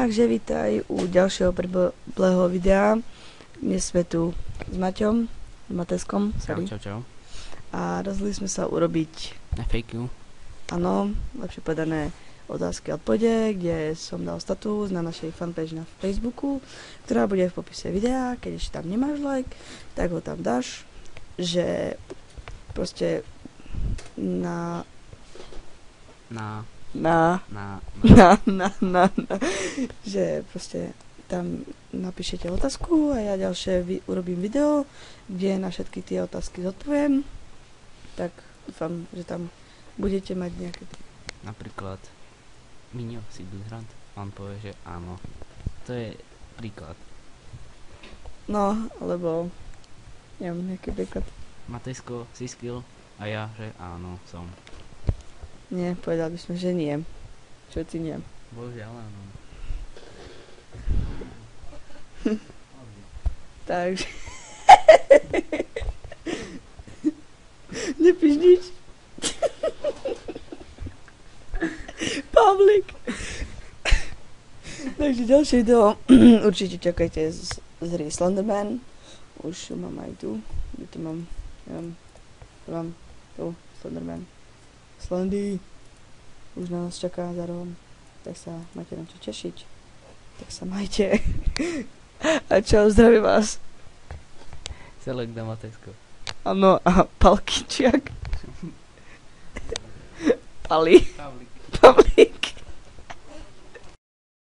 Takže vítaj u ďalšieho preblého videa. Dnes sme tu s Maťom, s Mateskom, sorry. Čau. A rozhodli sme sa urobiť FAQ. Áno, lepšie povedané otázky a odpovede, kde som dal status na našej fanpage na Facebooku, ktorá bude v popise videa. Keď ešte tam nemáš like, tak ho tam dáš, že proste že proste tam napíšete otázku a ja ďalšie urobím video, kde na všetky tie otázky zodpoviem. Tak dúfam, že tam budete mať nejaké... Napríklad Miňo si Blizzard, on povie, že áno. To je príklad. No, alebo neviem, nejaký príklad. Matejsko si skill a ja, že áno, som. Nie, povedal by som, že nie. Všetci nie. Bohužiaľ áno. Takže... Nepíš nič? Public. Takže ďalšie video určite čakajte z hry Slenderman. Už mám aj tu. Kde to mám? Neviem. Tu, Slenderman. Slendy. Už na nás čaká za rohom. Tak sa máte na čo tešiť. Tak sa majte. A čau, zdravím vás. Selek na Matejsko. Áno, a Palkyčiak. Pali. Pavlik. Pavlík.